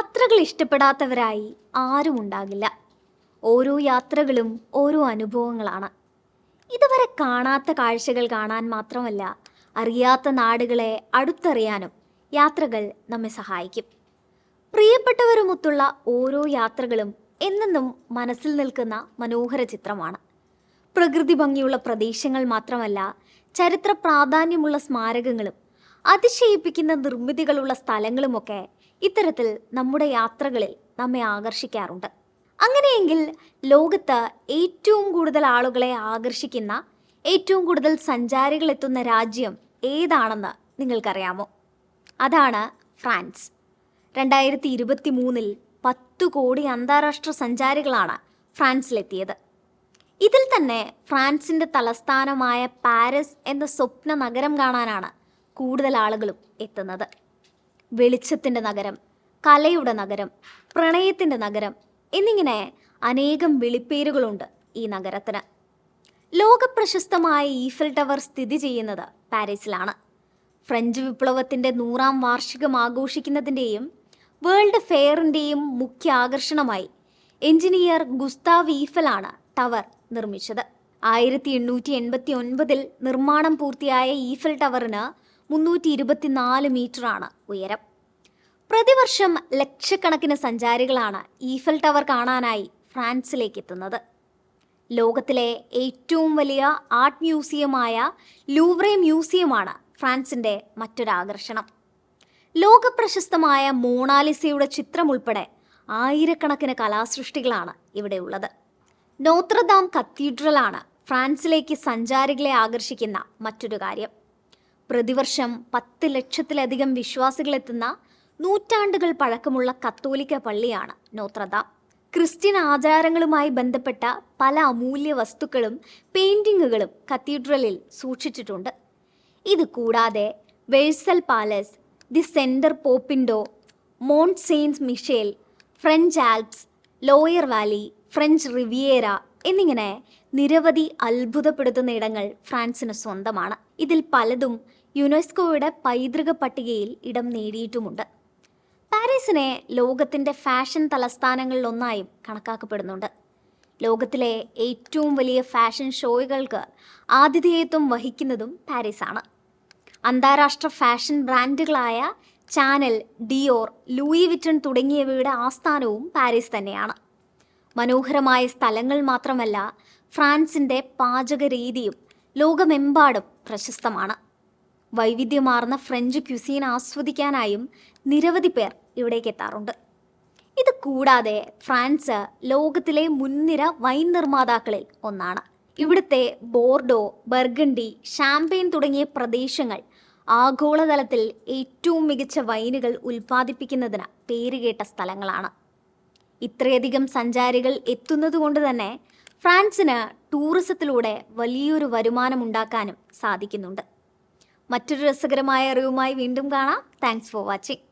യാത്രകൾ ഇഷ്ടപ്പെടാത്തവരായി ആരും ഉണ്ടാകില്ല. ഓരോ യാത്രകളും ഓരോ അനുഭവങ്ങളാണ്. ഇതുവരെ കാണാത്ത കാഴ്ചകൾ കാണാൻ മാത്രമല്ല, അറിയാത്ത നാടുകളെ അടുത്തറിയാനും യാത്രകൾ നമ്മെ സഹായിക്കും. പ്രിയപ്പെട്ടവരുമൊത്തുള്ള ഓരോ യാത്രകളും എന്നെന്നും മനസ്സിൽ നിൽക്കുന്ന മനോഹര ചിത്രമാണ്. പ്രകൃതി ഭംഗിയുള്ള പ്രദേശങ്ങൾ മാത്രമല്ല, ചരിത്ര പ്രാധാന്യമുള്ള സ്മാരകങ്ങളും അതിശയിപ്പിക്കുന്ന നിർമ്മിതികളുള്ള സ്ഥലങ്ങളുമൊക്കെ ഇത്തരത്തിൽ നമ്മുടെ യാത്രകളിൽ നമ്മെ ആകർഷിക്കാറുണ്ട്. അങ്ങനെയെങ്കിൽ ലോകത്ത് ഏറ്റവും കൂടുതൽ ആളുകളെ ആകർഷിക്കുന്ന, ഏറ്റവും കൂടുതൽ സഞ്ചാരികൾ എത്തുന്ന രാജ്യം ഏതാണെന്ന് നിങ്ങൾക്കറിയാമോ? അതാണ് ഫ്രാൻസ്. 2023 10 കോടി അന്താരാഷ്ട്ര സഞ്ചാരികളാണ് ഫ്രാൻസിലെത്തിയത്. ഇതിൽ തന്നെ ഫ്രാൻസിൻ്റെ തലസ്ഥാനമായ പാരീസ് എന്ന സ്വപ്ന നഗരം കാണാനാണ് കൂടുതൽ ആളുകളും എത്തുന്നത്. വെളിച്ചത്തിൻ്റെ നഗരം, കലയുടെ നഗരം, പ്രണയത്തിൻ്റെ നഗരം എന്നിങ്ങനെ അനേകം വിളിപ്പേരുകളുണ്ട് ഈ നഗരത്തിന്. ലോകപ്രശസ്തമായ ഈഫൽ ടവർ സ്ഥിതി ചെയ്യുന്നത് പാരീസിലാണ്. ഫ്രഞ്ച് വിപ്ലവത്തിൻ്റെ 100ാം വാർഷികം ആഘോഷിക്കുന്നതിൻ്റെയും വേൾഡ് ഫെയറിൻ്റെയും മുഖ്യ ആകർഷണമായി എഞ്ചിനീയർ ഗുസ്താവ് ഈഫലാണ് ടവർ നിർമ്മിച്ചത്. 1889 നിർമ്മാണം പൂർത്തിയായ ഈഫൽ ടവറിന് 324 മീറ്ററാണ് ഉയരം. പ്രതിവർഷം ലക്ഷക്കണക്കിന് സഞ്ചാരികളാണ് ഈഫൽ ടവർ കാണാനായി ഫ്രാൻസിലേക്ക് എത്തുന്നത്. ലോകത്തിലെ ഏറ്റവും വലിയ ആർട്ട് മ്യൂസിയമായ ലൂവ്രെ മ്യൂസിയമാണ് ഫ്രാൻസിൻ്റെ മറ്റൊരാകർഷണം. ലോകപ്രശസ്തമായ മോണാലിസയുടെ ചിത്രം ഉൾപ്പെടെ ആയിരക്കണക്കിന് കലാസൃഷ്ടികളാണ് ഇവിടെയുള്ളത്. നോത്രദാം കത്തീഡ്രലാണ് ഫ്രാൻസിലേക്ക് സഞ്ചാരികളെ ആകർഷിക്കുന്ന മറ്റൊരു കാര്യം. പ്രതിവർഷം 10 ലക്ഷത്തിലധികം വിശ്വാസികളെത്തുന്ന നൂറ്റാണ്ടുകൾ പഴക്കമുള്ള കത്തോലിക്ക പള്ളിയാണ് നോത്രദാം. ക്രിസ്ത്യൻ ആചാരങ്ങളുമായി ബന്ധപ്പെട്ട പല അമൂല്യ വസ്തുക്കളും പെയിൻറ്റിങ്ങുകളും കത്തീഡ്രലിൽ സൂക്ഷിച്ചിട്ടുണ്ട്. ഇത് കൂടാതെ Versailles palace, the Centre Pompidou, Mont Saint Michel, French Alps, Loire Valley, French Riviera എന്നിങ്ങനെ നിരവധി അത്ഭുതപ്പെടുത്തുന്ന ഇടങ്ങൾ ഫ്രാൻസിന് സ്വന്തമാണ്. ഇതിൽ പലതും യുനെസ്കോയുടെ പൈതൃക പട്ടികയിൽ ഇടം നേടിയിട്ടുമുണ്ട്. പാരീസിനെ ലോകത്തിൻ്റെ ഫാഷൻ തലസ്ഥാനങ്ങളിലൊന്നായും കണക്കാക്കപ്പെടുന്നുണ്ട്. ലോകത്തിലെ ഏറ്റവും വലിയ ഫാഷൻ ഷോകൾക്ക് ആതിഥേയത്വം വഹിക്കുന്നതും പാരീസാണ്. അന്താരാഷ്ട്ര fashion ബ്രാൻഡുകളായ channel, Dior, Louis Witton തുടങ്ങിയവയുടെ ആസ്ഥാനവും പാരീസ് തന്നെയാണ്. മനോഹരമായ സ്ഥലങ്ങൾ മാത്രമല്ല, ഫ്രാൻസിൻ്റെ പാചക രീതിയും ലോകമെമ്പാടും പ്രശസ്തമാണ്. വൈവിധ്യമാർന്ന ഫ്രഞ്ച് ക്യുസീൻ ആസ്വദിക്കാനായും നിരവധി പേർ ഇവിടേക്ക് എത്താറുണ്ട്. ഇത് കൂടാതെ ഫ്രാൻസ് ലോകത്തിലെ മുൻനിര വൈൻ നിർമ്മാതാക്കളിൽ ഒന്നാണ്. ഇവിടുത്തെ ബോർഡോ, ബർഗണ്ടി, ഷാംപെയിൻ തുടങ്ങിയ പ്രദേശങ്ങൾ ആഗോളതലത്തിൽ ഏറ്റവും മികച്ച വൈനുകൾ ഉൽപ്പാദിപ്പിക്കുന്നതിന് പേരുകേട്ട സ്ഥലങ്ങളാണ്. ഇത്രയധികം സഞ്ചാരികൾ എത്തുന്നതുകൊണ്ട് തന്നെ ഫ്രാൻസിന് ടൂറിസത്തിലൂടെ വലിയൊരു വരുമാനമുണ്ടാക്കാനും സാധിക്കുന്നുണ്ട്. മറ്റൊരു രസകരമായ അറിവുമായി വീണ്ടും കാണാം. Thanks for watching.